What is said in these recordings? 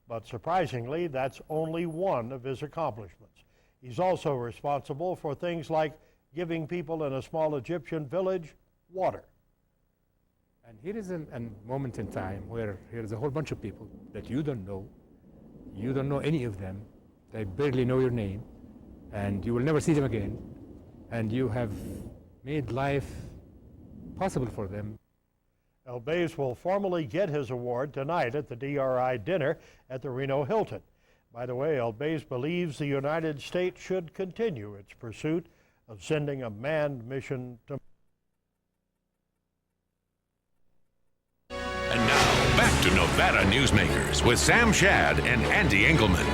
But surprisingly, that's only one of his accomplishments. He's also responsible for things like giving people in a small Egyptian village water. And here is a moment in time where here is a whole bunch of people that you don't know. You don't know any of them. They barely know your name, and you will never see them again. And you have made life possible for them. El-Baz will formally get his award tonight at the DRI dinner at the Reno Hilton. By the way, El-Baz believes the United States should continue its pursuit of sending a manned mission to. And now, back to Nevada Newsmakers with Sam Shad and Andy Engelman.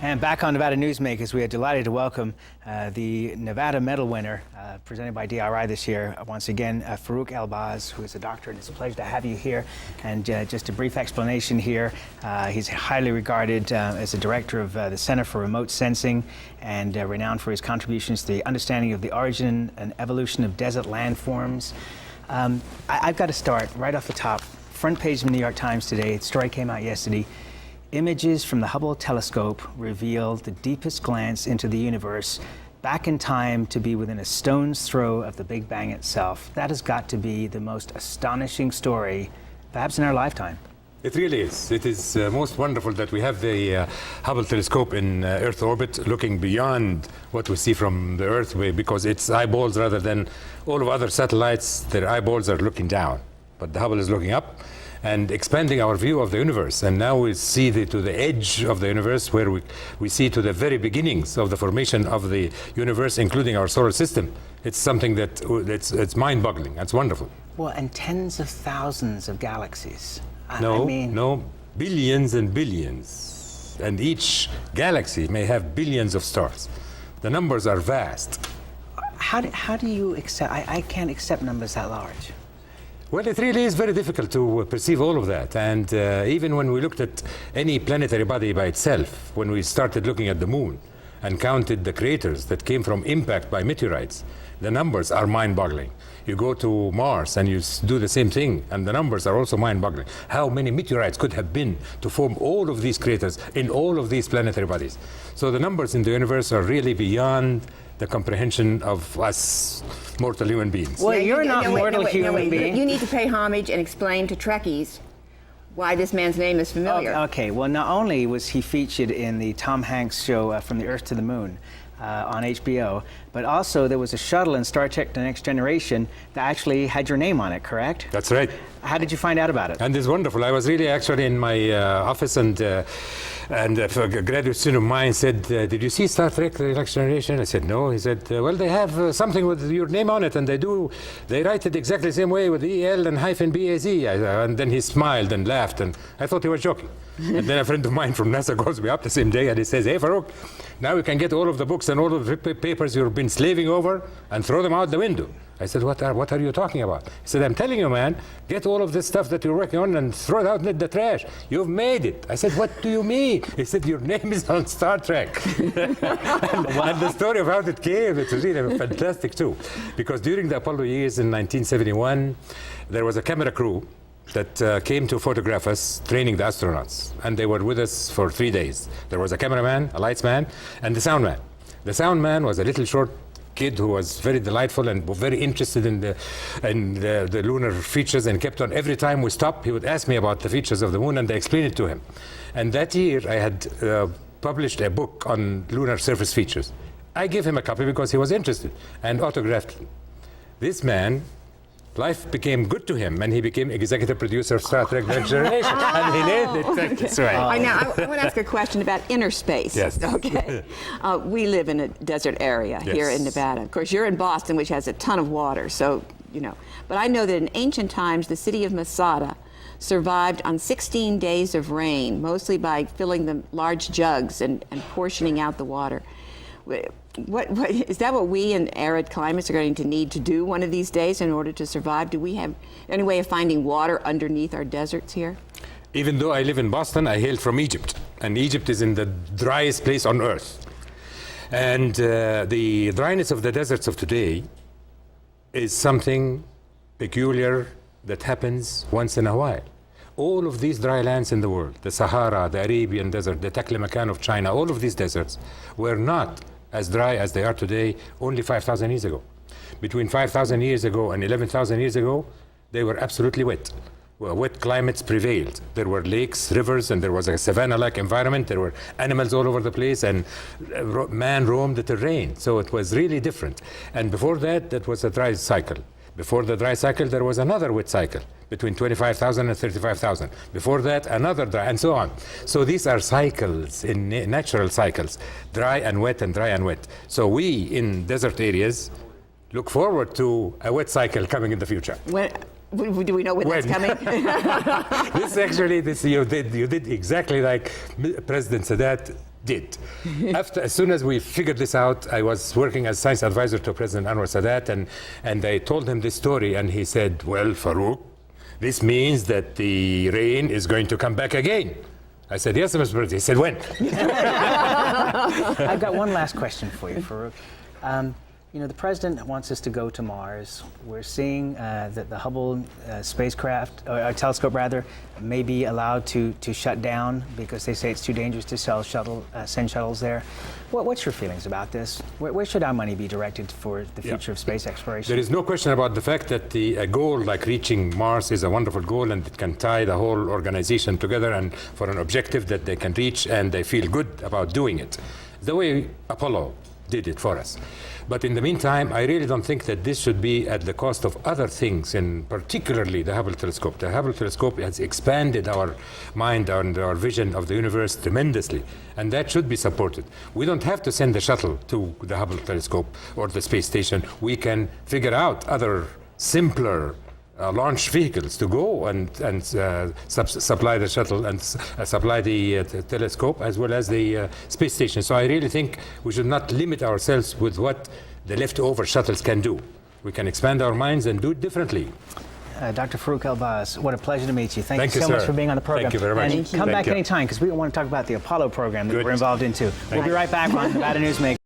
And back on Nevada Newsmakers, we are delighted to welcome the Nevada Medal winner presented by DRI this year. Once again, Farouk El-Baz, who is a doctor, and it's a pleasure to have you here. And just a brief explanation here. He's highly regarded as the director of the Center for Remote Sensing and renowned for his contributions to the understanding of the origin and evolution of desert landforms. I've got to start right off the top. Front page of the New York Times today. The story came out yesterday. Images from the Hubble telescope revealed the deepest glance into the universe back in time to be within a stone's throw of the Big Bang itself. That has got to be the most astonishing story, perhaps in our lifetime. It really is. It is most wonderful that we have the Hubble telescope in Earth orbit looking beyond what we see from the Earth, because its eyeballs, rather than all of other satellites, their eyeballs are looking down. But the Hubble is looking up and expanding our view of the universe. And now we see to the edge of the universe, where we see to the very beginnings of the formation of the universe, including our solar system. It's something that it's mind-boggling. That's wonderful. Well, and tens of thousands of galaxies. No, billions and billions. And each galaxy may have billions of stars. The numbers are vast. How do you accept, I can't accept numbers that large. Well, it really is very difficult to perceive all of that. And even when we looked at any planetary body by itself, when we started looking at the moon and counted the craters that came from impact by meteorites, the numbers are mind-boggling. You go to Mars and you do the same thing, and the numbers are also mind-boggling. How many meteorites could have been to form all of these craters in all of these planetary bodies? So the numbers in the universe are really beyond the comprehension of us mortal human beings. Well, you're not mortal human being. You need to pay homage and explain to Trekkies why this man's name is familiar. Okay, well, not only was he featured in the Tom Hanks show From the Earth to the Moon on HBO, but also there was a shuttle in Star Trek The Next Generation that actually had your name on it, correct? That's right. How did you find out about it? And it's wonderful. I was really actually in my office, and a graduate student of mine said, did you see Star Trek The Next Generation? I said, no. He said, well, they have something with your name on it, and they write it exactly the same way with EL and hyphen BAZ. And then he smiled and laughed, and I thought he was joking. And then a friend of mine from NASA calls me up the same day, and he says, hey, Farouk, now you can get all of the books and all of the papers you've been slaving over and throw them out the window. I said, what are you talking about? He said, I'm telling you, man, get all of this stuff that you're working on and throw it out in the trash. You've made it. I said, what do you mean? He said, your name is on Star Trek. and the story of how it came, it's really fantastic too. Because during the Apollo years in 1971, there was a camera crew that came to photograph us training the astronauts. And they were with us for 3 days. There was a cameraman, a lightsman, and the soundman. The soundman was a little short kid who was very delightful and very interested in the lunar features, and kept on, every time we stopped, he would ask me about the features of the moon, and I explained it to him. And that year I had published a book on lunar surface features. I gave him a copy because he was interested, and autographed it. This man, life became good to him, and he became executive producer of Star Trek: Next Generation. And he named it. That's right. I want to ask a question about inner space. Yes. Okay. We live in a desert area here in Nevada. Of course, you're in Boston, which has a ton of water, so, you know. But I know that in ancient times, the city of Masada survived on 16 days of rain, mostly by filling the large jugs and portioning out the water. What is that what we in arid climates are going to need to do one of these days in order to survive? Do we have any way of finding water underneath our deserts here? Even though I live in Boston, I hail from Egypt, and Egypt is in the driest place on earth. And the dryness of the deserts of today is something peculiar that happens once in a while. all of these dry lands in the world, the Sahara, the Arabian desert, the Taklamakan of China, all of these deserts were not as dry as they are today only 5,000 years ago. Between 5,000 years ago and 11,000 years ago, they were absolutely wet. Well, wet climates prevailed. There were lakes, rivers, and there was a savanna-like environment. There were animals all over the place, and man roamed the terrain. So it was really different. And before that, that was a dry cycle. Before the dry cycle, there was another wet cycle between 25,000 and 35,000. Before that, another dry, and so on. So these are cycles, in natural cycles, dry and wet and dry and wet. So we, in desert areas, look forward to a wet cycle coming in the future. Do we know when that's coming? You did exactly like President Sadat did. As soon as we figured this out, I was working as science advisor to President Anwar Sadat, and I told him this story, and he said, well, Farouk, this means that the rain is going to come back again. I said, yes, Mr. President. He said, when? I've got one last question for you, Farouk. You know, the president wants us to go to Mars. We're seeing that the Hubble spacecraft, or telescope rather, may be allowed to shut down because they say it's too dangerous to send shuttles there. What's your feelings about this? Where should our money be directed for the future of space exploration? There is no question about the fact that a goal like reaching Mars is a wonderful goal, and it can tie the whole organization together and for an objective that they can reach and they feel good about doing it. The way Apollo did it for us. But in the meantime, I really don't think that this should be at the cost of other things, and particularly the Hubble telescope. The Hubble telescope has expanded our mind and our vision of the universe tremendously, and that should be supported. We don't have to send the shuttle to the Hubble telescope or the space station. We can figure out other simpler launch vehicles to go and supply the shuttle and supply the telescope as well as the space station. So I really think we should not limit ourselves with what the leftover shuttles can do. We can expand our minds and do it differently. Dr. Farouk El-Baz, what a pleasure to meet you. Thank you so sir. much for being on the program. Thank you very much. And come back anytime, because we want to talk about the Apollo program that we're involved into. We'll be right back on Nevada Newsmakers.